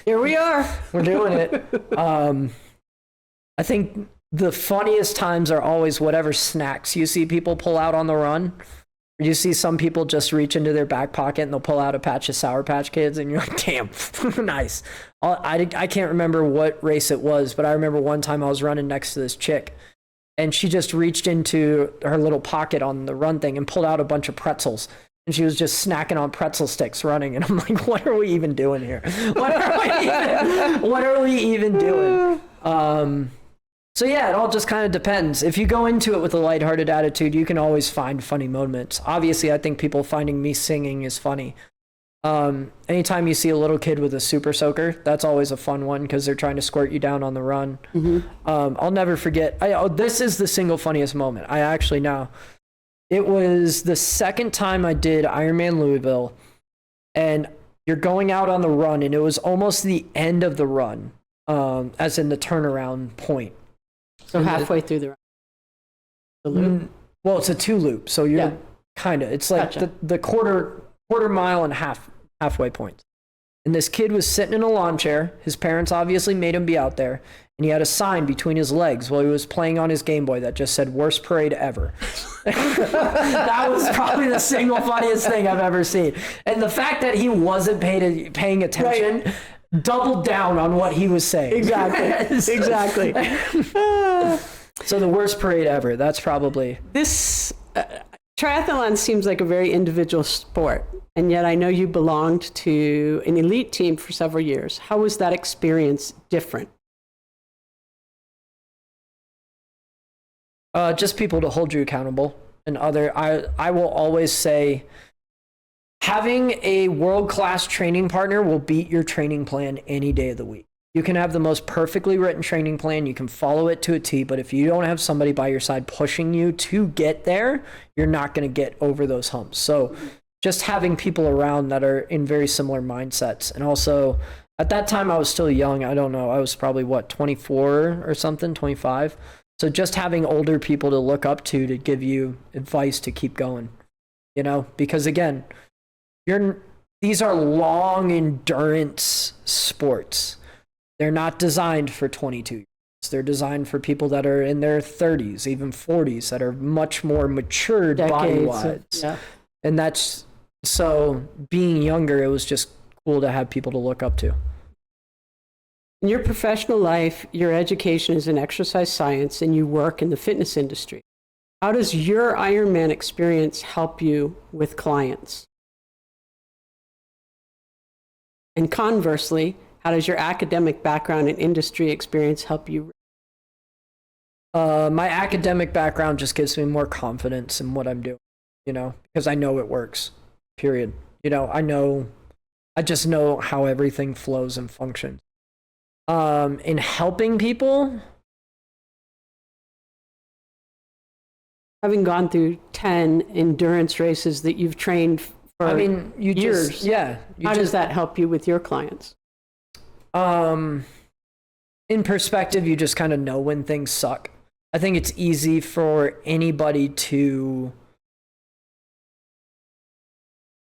here we are. We're doing it. I think the funniest times are always whatever snacks you see people pull out on the run. You see some people just reach into their back pocket and they'll pull out a patch of Sour Patch Kids, and you're like, damn, nice. I can't remember what race it was, but I remember one time I was running next to this chick, and she just reached into her little pocket on the run thing and pulled out a bunch of pretzels. And she was just snacking on pretzel sticks running. And I'm like, what are we even doing here? What are we even doing? So yeah, it all just kind of depends. If you go into it with a lighthearted attitude, you can always find funny moments. Obviously, I think people finding me singing is funny. Anytime you see a little kid with a super soaker, that's always a fun one, because they're trying to squirt you down on the run. Mm-hmm. I'll never forget. This is the single funniest moment. It was the second time I did Ironman Louisville, and you're going out on the run, and it was almost the end of the run, as in the turnaround point. So halfway through the loop? Well, it's a 2-loop, so you're kind of, it's like gotcha. the quarter mile and halfway point. And this kid was sitting in a lawn chair. His parents obviously made him be out there, and he had a sign between his legs while he was playing on his Game Boy that just said, "Worst parade ever." That was probably the single funniest thing I've ever seen. And the fact that he wasn't paying attention, right, doubled down on what he was saying. Exactly. Exactly. So the worst parade ever. That's probably... This triathlon seems like a very individual sport, and yet I know you belonged to an elite team for several years. How was that experience different? Just people to hold you accountable. And I will always say, having a world-class training partner will beat your training plan any day of the week. You can have the most perfectly written training plan. You can follow it to a T, but if you don't have somebody by your side pushing you to get there, you're not going to get over those humps. So just having people around that are in very similar mindsets. And also, at that time, I was still young. I don't know. I was probably, 24 or something, 25. So just having older people to look up to give you advice to keep going, you know, because again, these are long endurance sports. They're not designed for 22 years. They're designed for people that are in their 30s, even 40s, that are much more matured body-wise. Yeah. And that's, so being younger, it was just cool to have people to look up to. In your professional life, your education is in exercise science and you work in the fitness industry. How does your Ironman experience help you with clients? And conversely, how does your academic background and industry experience help you? My academic background just gives me more confidence in what I'm doing, because I know it works, period. I just know how everything flows and functions. In helping people, Having gone through 10 endurance races that you've trained for years, how does that help you with your clients? In perspective, you just kind of know when things suck. I think it's easy for anybody to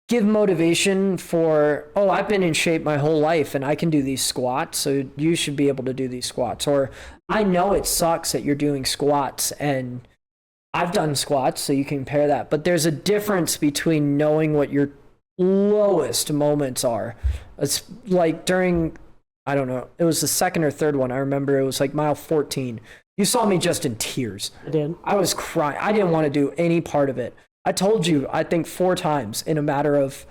give motivation for, oh, I've been in shape my whole life and I can do these squats, so you should be able to do these squats. Or I know it sucks that you're doing squats and I've done squats, so you can compare that. But there's a difference between knowing what your lowest moments are. It's like during, I don't know, it was the second or third one. I remember it was like mile 14. You saw me just in tears. I did. I was crying. I didn't want to do any part of it. I told you, I think 4 times in a matter of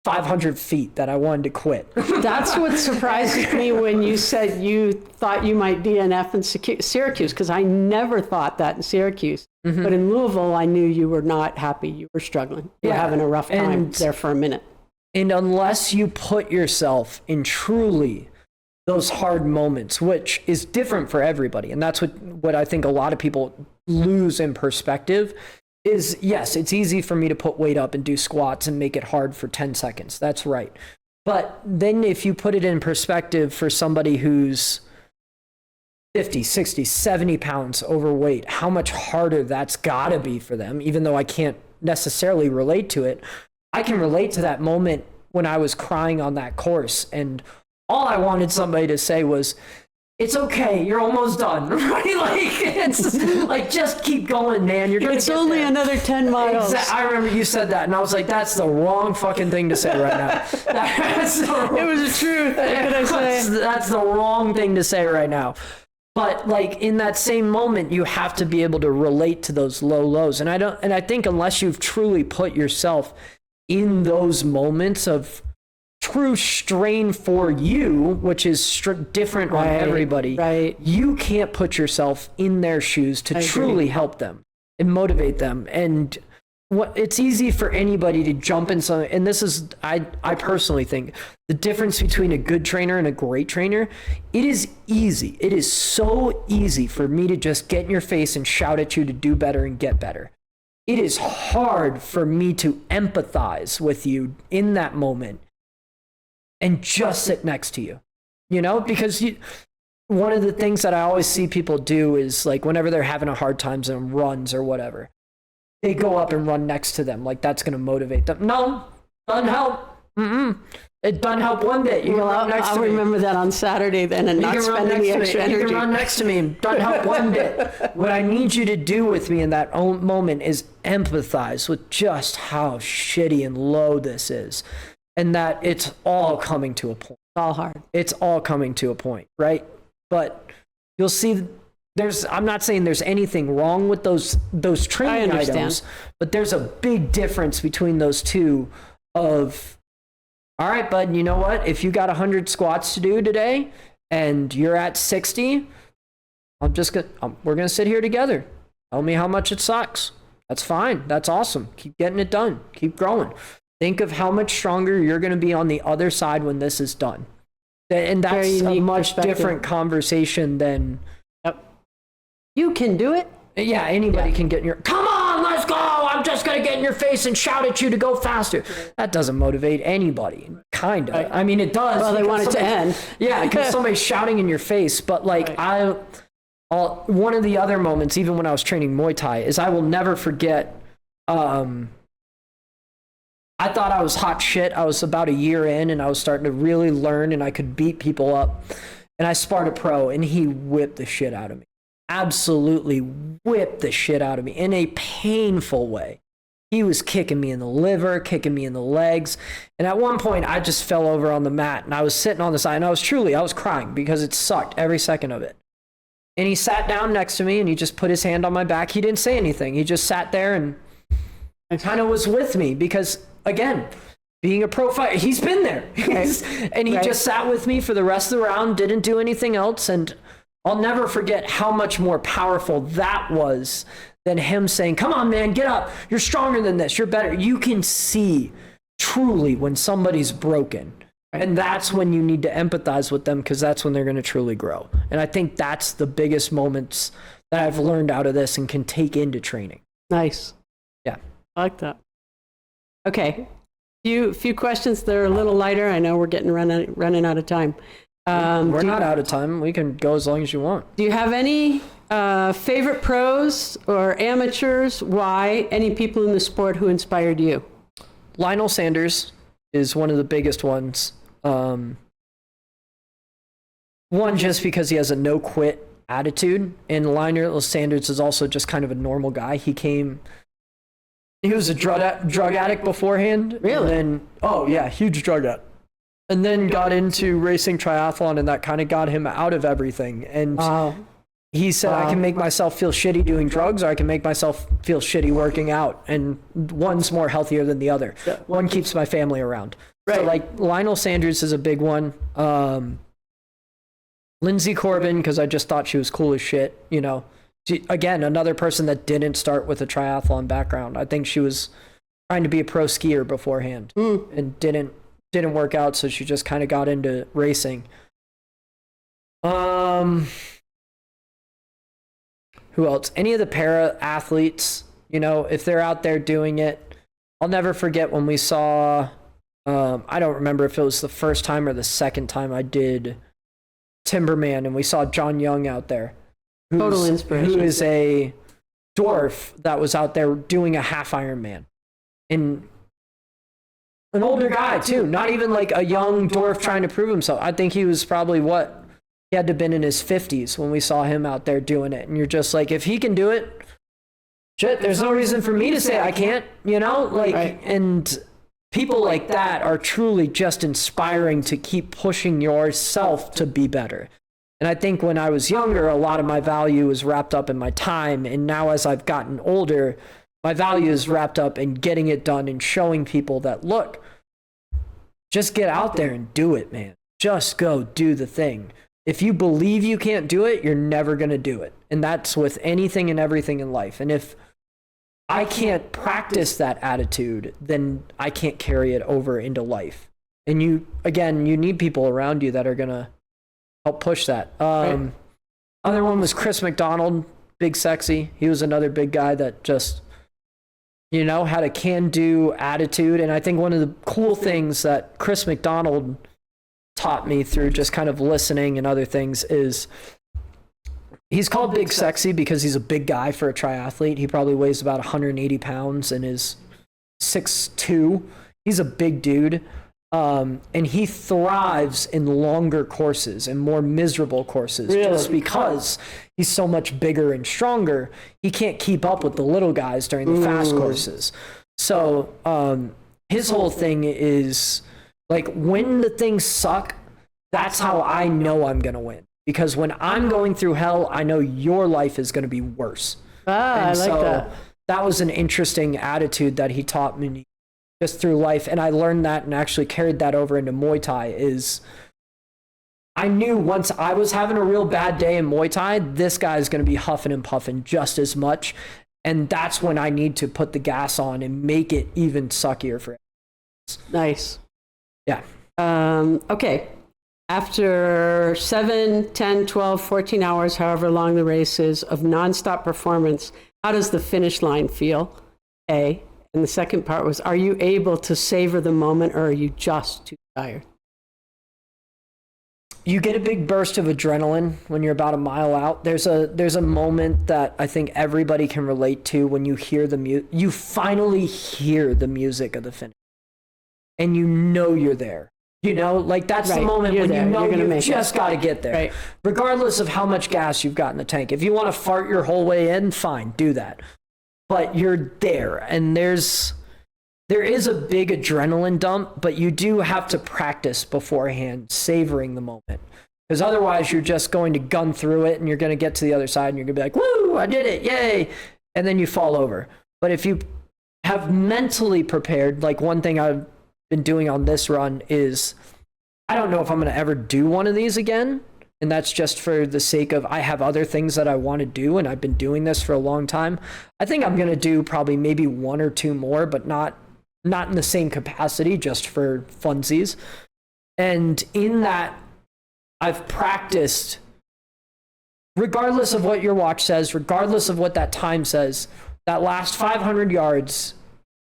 500 feet that I wanted to quit. That's what surprises me when you said you thought you might DNF in Syracuse, because I never thought that in Syracuse. Mm-hmm. But in Louisville, I knew you were not happy. You were struggling. You were having a rough time there for a minute. And unless you put yourself in truly those hard moments, which is different for everybody, and that's what I think a lot of people lose in perspective, is yes, it's easy for me to put weight up and do squats and make it hard for 10 seconds. That's right. But then if you put it in perspective for somebody who's 50, 60, 70 pounds overweight, how much harder that's gotta be for them, even though I can't necessarily relate to it. I can relate to that moment when I was crying on that course and all I wanted somebody to say was, it's okay, you're almost done, right? It's like, just keep going, man. You're gonna It's only there. Another 10 miles. I remember you said that, and I was like, that's the wrong fucking thing to say right now. It was the truth. What could I say? That's the wrong thing to say right now. But like in that same moment, you have to be able to relate to those low lows. And I think unless you've truly put yourself in those moments of true strain for you, which is different on everybody, right? You can't put yourself in their shoes to truly help them and motivate them. And it's easy for anybody to jump in something. And this is, I personally think, the difference between a good trainer and a great trainer. It is easy. It is so easy for me to just get in your face and shout at you to do better and get better. It is hard for me to empathize with you in that moment and just sit next to you, because one of the things that I always see people do is like whenever they're having a hard time in runs or whatever, they go up and run next to them. Like that's going to motivate them. No, doesn't help. It doesn't help one bit. You can run next to me. I'll remember that on Saturday then and not spend any extra energy. You can run next to me. Doesn't help one bit. What I need you to do with me in that moment is empathize with just how shitty and low this is. And that it's all coming to a point. It's all hard. It's all coming to a point, right? But you'll see I'm not saying there's anything wrong with those training items, but there's a big difference between those two of, all right, bud, you know what? If you got 100 squats to do today and you're at 60, we're going to sit here together. Tell me how much it sucks. That's fine. That's awesome. Keep getting it done. Keep growing. Think of how much stronger you're going to be on the other side when this is done. And that's a much different conversation than... Yep. You can do it. Yeah, anybody can get in your... Come on, let's go! I'm just going to get in your face and shout at you to go faster. That doesn't motivate anybody, kind of. Right. I mean, it does. Well, they want it to end. Yeah, because somebody's shouting in your face. But like, right. One of the other moments, even when I was training Muay Thai, is I will never forget... I thought I was hot shit. I was about a year in and I was starting to really learn and I could beat people up. And I sparred a pro and he whipped the shit out of me. Absolutely whipped the shit out of me in a painful way. He was kicking me in the liver, kicking me in the legs. And at one point, I just fell over on the mat, and I was sitting on the side, and I was crying because it sucked every second of it. And he sat down next to me, and he just put his hand on my back. He didn't say anything. He just sat there and kind of was with me because, again, being a pro fighter, he's been there. And he just sat with me for the rest of the round, didn't do anything else. And I'll never forget how much more powerful that was than him saying, come on, man, get up. You're stronger than this. You're better. You can see truly when somebody's broken. And that's when you need to empathize with them, because that's when they're going to truly grow. And I think that's the biggest moments that I've learned out of this and can take into training. Nice. Yeah. I like that. Okay. Few questions that are a little lighter. I know we're running out of time. We're not out of time. We can go as long as you want. Do you have any favorite pros or amateurs? Why? Any people in the sport who inspired you? Lionel Sanders is one of the biggest ones. One, just because he has a no quit attitude, and Lionel Sanders is also just kind of a normal guy. He was a drug addict beforehand. Really? And then, huge drug addict. And then got into racing triathlon, and that kind of got him out of everything. And he said, I can make myself feel shitty doing drugs, or I can make myself feel shitty working out. And one's more healthier than the other. Yeah. One keeps my family around. Right. So like Lionel Sanders is a big one. Lindsay Corbin, because I just thought she was cool as shit. You know, again, another person that didn't start with a triathlon background. I think she was trying to be a pro skier beforehand and didn't work out, so she just kind of got into racing. Who else? Any of the para athletes, you know, if they're out there doing it. I'll never forget when we saw, I don't remember if it was the first time or the second time I did Timberman, and we saw John Young out there. Total inspiration. Who is a dwarf that was out there doing a half Ironman. And an older guy too, not even like a young dwarf trying to prove himself. I think he was probably he had to have been in his 50s when we saw him out there doing it. And you're just like, if he can do it, shit, there's no reason for me to say I can't, you know? Like, right. And people like that are truly just inspiring to keep pushing yourself to be better. And I think when I was younger, a lot of my value was wrapped up in my time. And now as I've gotten older, my value is wrapped up in getting it done and showing people that, look, just get out there and do it, man. Just go do the thing. If you believe you can't do it, you're never going to do it. And that's with anything and everything in life. And if I can't practice that attitude, then I can't carry it over into life. And you need people around you that are going to help push that. Right. Other one was Chris McDonald, Big Sexy. He was another big guy that just, you know, had a can-do attitude. And I think one of the cool things that Chris McDonald taught me through just kind of listening and other things is he's called Big Sexy because he's a big guy for a triathlete. He probably weighs about 180 pounds and is 6'2". He's a big dude. And he thrives in longer courses and more miserable courses. Really? Just because he's so much bigger and stronger. He can't keep up with the little guys during the fast courses. So his whole thing is, like, when the things suck, that's how I know I'm going to win. Because when I'm going through hell, I know your life is going to be worse. I like that. That was an interesting attitude that he taught me just through life. And I learned that and actually carried that over into Muay Thai. Is I knew once I was having a real bad day in Muay Thai, this guy's going to be huffing and puffing just as much. And that's when I need to put the gas on and make it even suckier for him. Nice. Yeah. Okay. After 7, 10, 12, 14 hours, however long the race is, of nonstop performance, how does the finish line feel? A. And the second part was, are you able to savor the moment, or are you just too tired? You get a big burst of adrenaline when you're about a mile out. There's a moment that I think everybody can relate to when you hear you finally hear the music of the finish. And you know you're there. You know, like that's right. The moment when you know you just got to get there. Right. Regardless of how much gas you've got in the tank. If you want to fart your whole way in, fine, do that. but you're there, and there is a big adrenaline dump, but you do have to practice beforehand, savoring the moment. Because otherwise, you're just going to gun through it, and you're going to get to the other side, and you're going to be like, woo, I did it, yay, and then you fall over. But if you have mentally prepared, like one thing I've been doing on this run is, I don't know if I'm going to ever do one of these again, and that's just for the sake of I have other things that I want to do, and I've been doing this for a long time. I think I'm going to do probably maybe one or two more, but not in the same capacity, just for funsies. And in that, I've practiced, regardless of what your watch says, regardless of what that time says, that last 500 yards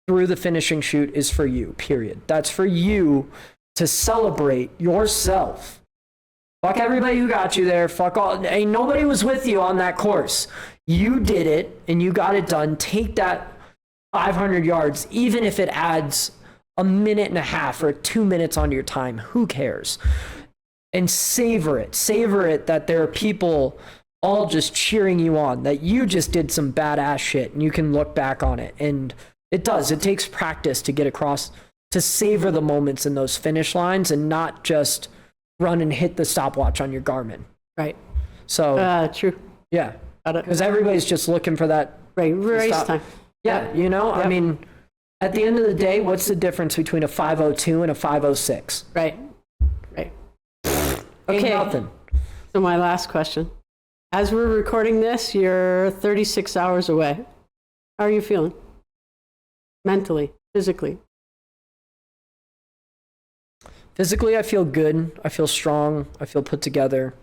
through the finishing chute is for you, period. That's for you to celebrate yourself. Fuck everybody who got you there. Fuck all. Ain't nobody was with you on that course. You did it, and you got it done. Take that 500 yards, even if it adds a minute and a half or 2 minutes onto your time. Who cares? And savor it. Savor it that there are people all just cheering you on, that you just did some badass shit, and you can look back on it. And it takes practice to get across, to savor the moments in those finish lines and not just run and hit the stopwatch on your Garmin. Right. So true. yeah, because everybody's just looking for that race time. Yeah, you know, I mean, at the end of the day, what's the difference between a 5:02 and a 5:06? Right. Ain't Okay. nothing. So my last question. As we're recording this, you're 36 hours away. How are you feeling? Mentally, physically? Physically, I feel good. I feel strong. I feel put together.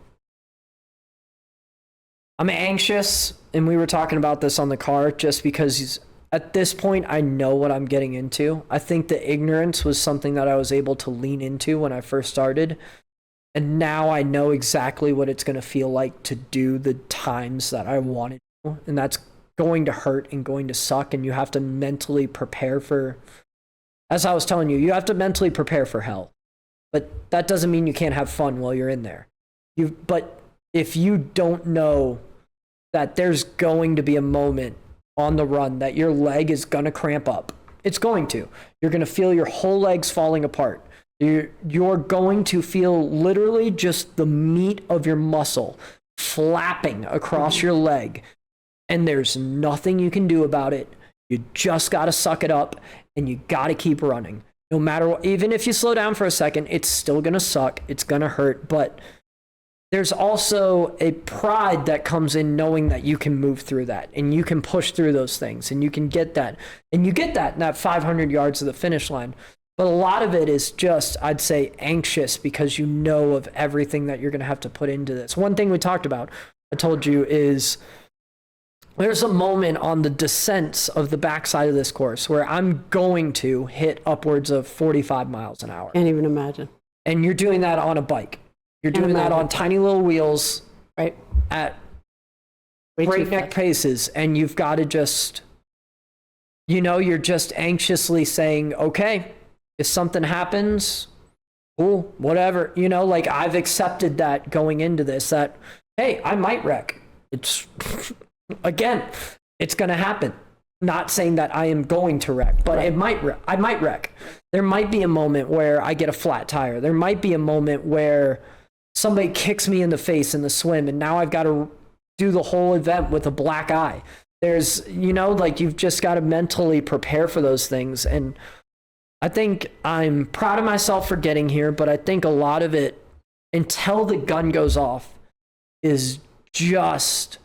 I'm anxious, and we were talking about this on the car, just because at this point, I know what I'm getting into. I think the ignorance was something that I was able to lean into when I first started. And now I know exactly what it's going to feel like to do the times that I wanted to. And that's going to hurt and going to suck. And you have to mentally prepare for, as I was telling you, you have to mentally prepare for hell. But that doesn't mean you can't have fun while you're in there. But if you don't know that there's going to be a moment on the run that your leg is going to cramp up, it's going to. You're going to feel your whole legs falling apart. You're going to feel literally just the meat of your muscle flapping across your leg. And there's nothing you can do about it. You just got to suck it up, and you got to keep running. No matter what, even if you slow down for a second, it's still going to suck. It's going to hurt. But there's also a pride that comes in knowing that you can move through that, and you can push through those things, and you can get that. And you get that in that 500 yards of the finish line. But a lot of it is just, I'd say, anxious because you know of everything that you're going to have to put into this. One thing we talked about, I told you, is there's a moment on the descents of the backside of this course where I'm going to hit upwards of 45 miles an hour. Can't even imagine. And you're doing that on a bike. You're doing that on tiny little wheels, right, at breakneck paces. And you've got to just, you know, you're just anxiously saying, okay, if something happens, cool, whatever. You know, like I've accepted that going into this, that, hey, I might wreck. It's, again, it's going to happen. Not saying that I am going to wreck, but I might wreck. There might be a moment where I get a flat tire. There might be a moment where somebody kicks me in the face in the swim, and now I've got to do the whole event with a black eye. There's, you know, like you've just got to mentally prepare for those things. And I think I'm proud of myself for getting here, but I think a lot of it, until the gun goes off, is just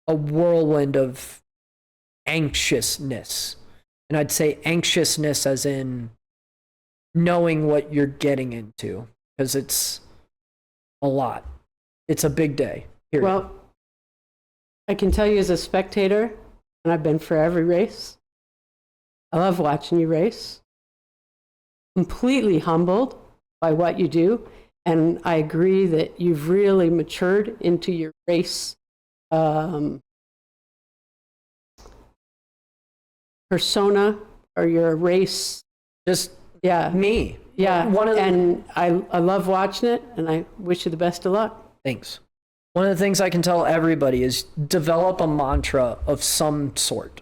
a whirlwind of anxiousness. And I'd say anxiousness as in knowing what you're getting into, because it's a lot. It's a big day. Period. Well, I can tell you as a spectator, and I've been for every race, I love watching you race. Completely humbled by what you do. And I agree that you've really matured into your race persona, or your race. Just Yeah. me. Yeah. One of the, and I love watching it, and I wish you the best of luck. thanks. One of the things I can tell everybody is develop a mantra of some sort.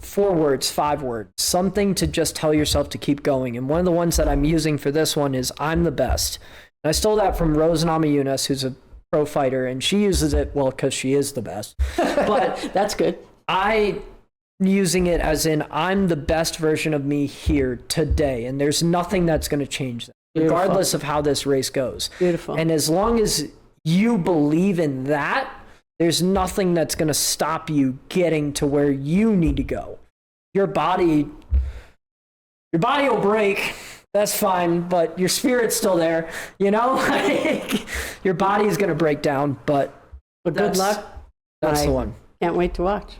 4 words, 5 words, something to just tell yourself to keep going. And one of the ones that I'm using for this one is I'm the best. And I stole that from Rose Namajunas, who's a pro fighter, and she uses it, well, because she is the best. But That's good. I using it as in I'm the best version of me here today, and there's nothing that's going to change that, Beautiful. regardless of how this race goes. Beautiful. And as long as you believe in that, there's nothing that's going to stop you getting to where you need to go. Your body will break. That's fine, but your spirit's still there. You know, like, your body is going to break down, but Well, good that's- luck. That's I the one. Can't wait to watch.